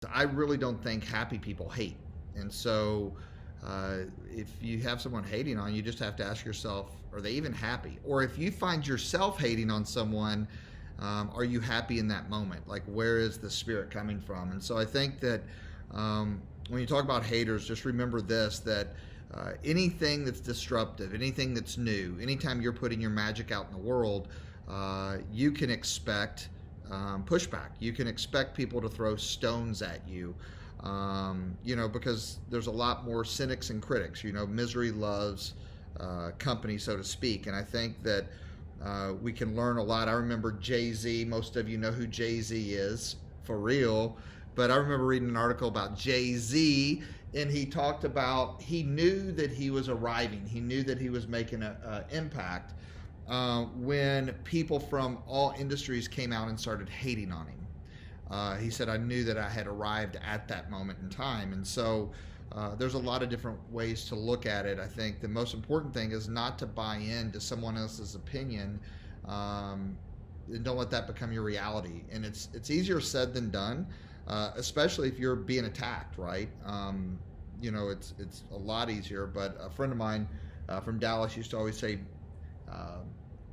I really don't think happy people hate. And so if you have someone hating on you, you just have to ask yourself, are they even happy? Or if you find yourself hating on someone, are you happy in that moment? Like, where is the spirit coming from? And so I think that when you talk about haters, just remember this, that anything that's disruptive, anything that's new, anytime you're putting your magic out in the world, you can expect pushback. You can expect people to throw stones at you, because there's a lot more cynics and critics. Misery loves company, so to speak. And I think that we can learn a lot. I remember Jay-Z. Most of you know who Jay-Z is, for real. But I remember reading an article about Jay-Z, and he talked about, he knew that he was arriving. He knew that he was making an impact when people from all industries came out and started hating on him. He said, I knew that I had arrived at that moment in time. And so there's a lot of different ways to look at it. I think the most important thing is not to buy into someone else's opinion, and don't let that become your reality. And it's easier said than done, especially if you're being attacked, right? It's a lot easier. But a friend of mine from Dallas used to always say,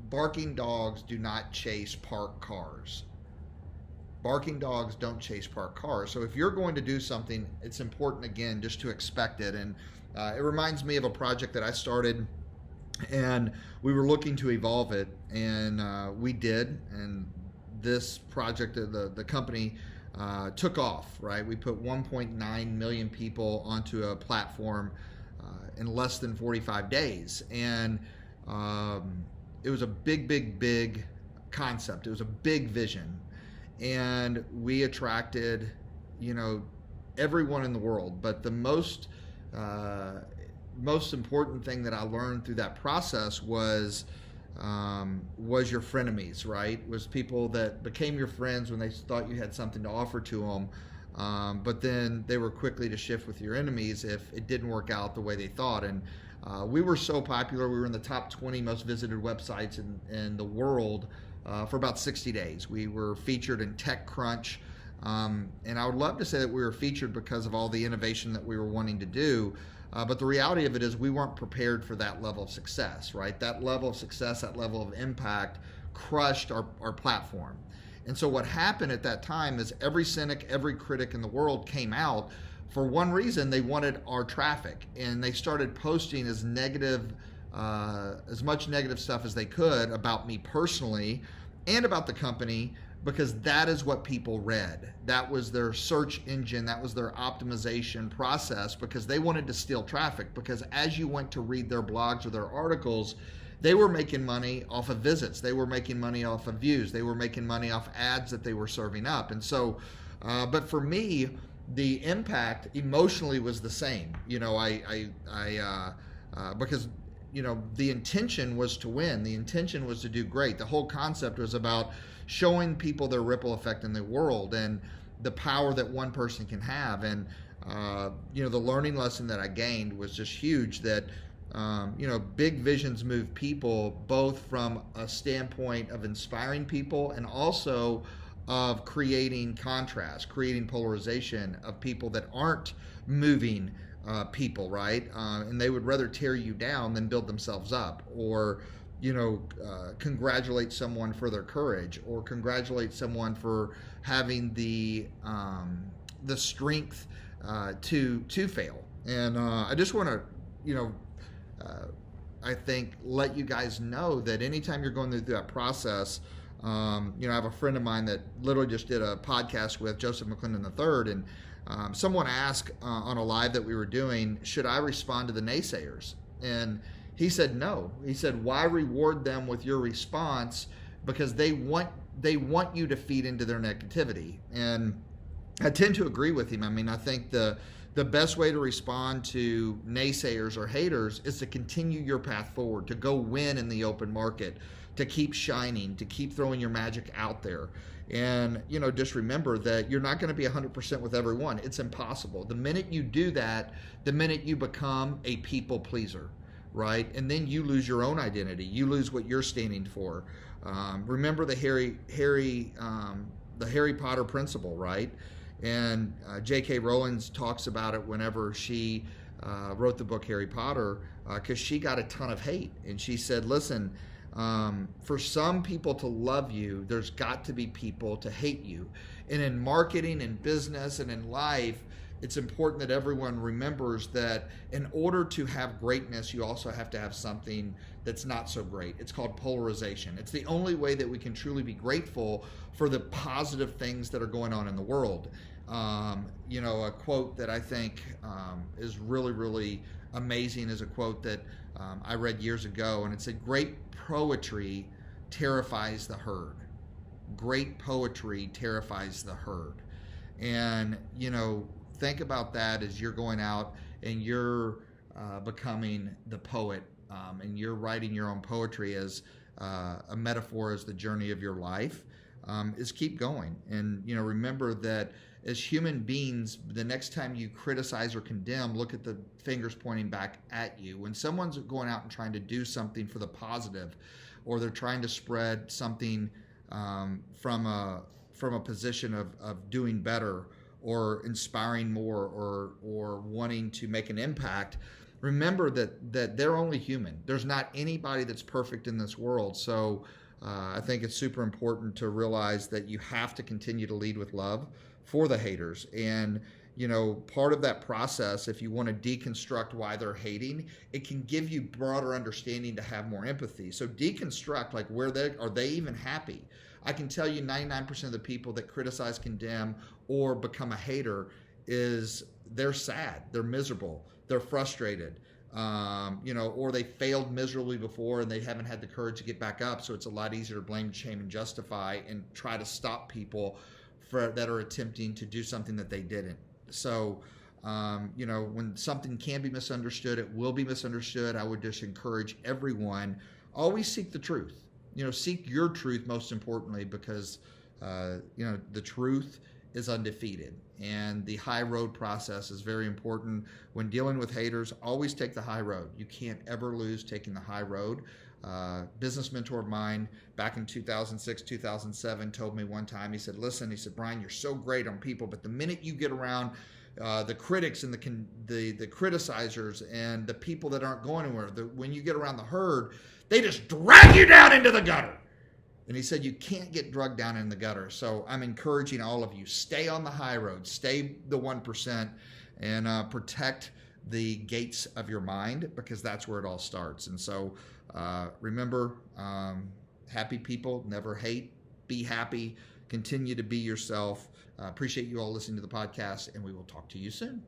barking dogs do not chase parked cars. Barking dogs don't chase parked cars. So if you're going to do something, it's important, again, just to expect it. And it reminds me of a project that I started, and we were looking to evolve it, and we did. And this project, the company took off, right? We put 1.9 million people onto a platform in less than 45 days. And it was a big concept. It was a big vision. And we attracted, everyone in the world. But the most important thing that I learned through that process was your frenemies, right? Was people that became your friends when they thought you had something to offer to them. But then they were quickly to shift with your enemies if it didn't work out the way they thought. And we were so popular. We were in the top 20 most visited websites in the world for about 60 days. We were featured in TechCrunch. And I would love to say that we were featured because of all the innovation that we were wanting to do. But the reality of it is we weren't prepared for that level of success, right? That level of success, that level of impact crushed our platform. And so what happened at that time is every cynic, every critic in the world came out for one reason. They wanted our traffic, and they started posting as much negative stuff as they could about me personally and about the company, because that is what people read. That was their search engine. That was their optimization process, because they wanted to steal traffic. Because as you went to read their blogs or their articles, they were making money off of visits. They were making money off of views. They were making money off ads that they were serving up. And so, but for me, the impact emotionally was the same. Because the intention was to win. The intention was to do great. The whole concept was about showing people their ripple effect in the world and the power that one person can have. And, the learning lesson that I gained was just huge, that, big visions move people, both from a standpoint of inspiring people and also of creating contrast, creating polarization of people that aren't moving people, right? And they would rather tear you down than build themselves up, or congratulate someone for their courage, or congratulate someone for having the strength to fail. And I just want to, I think, let you guys know that anytime you're going through that process, I have a friend of mine that literally just did a podcast with Joseph McClendon III, and someone asked on a live that we were doing, should I respond to the naysayers? And he said no. He said, why reward them with your response? Because they want you to feed into their negativity. And I tend to agree with him. I mean, I think the best way to respond to naysayers or haters is to continue your path forward, to go win in the open market, to keep shining, to keep throwing your magic out there. And, just remember that you're not going to be 100% with everyone. It's impossible. The minute you do that, the minute you become a people pleaser, right? And then you lose your own identity. You lose what you're standing for. Remember the Harry Potter principle, right? And J.K. Rowling talks about it whenever she wrote the book Harry Potter, because she got a ton of hate. And she said, listen, for some people to love you, there's got to be people to hate you. And in marketing and business and in life, it's important that everyone remembers that in order to have greatness, you also have to have something that's not so great. It's called polarization. It's the only way that we can truly be grateful for the positive things that are going on in the world. A quote that I think is really, really amazing is a quote that I read years ago, and it said, "Great poetry terrifies the herd. Great poetry terrifies the herd." And, think about that as you're going out and you're becoming the poet, and you're writing your own poetry as a metaphor as the journey of your life, is keep going. And, remember that as human beings, the next time you criticize or condemn, look at the fingers pointing back at you. When someone's going out and trying to do something for the positive, or they're trying to spread something from a position of doing better, or inspiring more, or wanting to make an impact, remember that they're only human. There's not anybody that's perfect in this world. So I think it's super important to realize that you have to continue to lead with love for the haters. And part of that process, if you want to deconstruct why they're hating, it can give you broader understanding to have more empathy. So deconstruct, like, are they even happy? I can tell you 99% of the people that criticize, condemn, or become a hater they're sad, they're miserable, they're frustrated, or they failed miserably before and they haven't had the courage to get back up. So it's a lot easier to blame, shame, and justify and try to stop people that are attempting to do something that they didn't. So, when something can be misunderstood, it will be misunderstood. I would just encourage everyone, always seek the truth. Seek your truth most importantly, because, the truth is undefeated. And the high road process is very important. When dealing with haters, always take the high road. You can't ever lose taking the high road. Business mentor of mine back in 2006, 2007 told me one time, he said, listen, Brian, you're so great on people, but the minute you get around the critics and the criticizers and the people that aren't going anywhere, when you get around the herd, they just drag you down into the gutter. And he said, you can't get drugged down in the gutter. So I'm encouraging all of you, stay on the high road, stay the 1%, and protect the gates of your mind, because that's where it all starts. And so remember, happy people never hate. Be happy. Continue to be yourself. Appreciate you all listening to the podcast, and we will talk to you soon.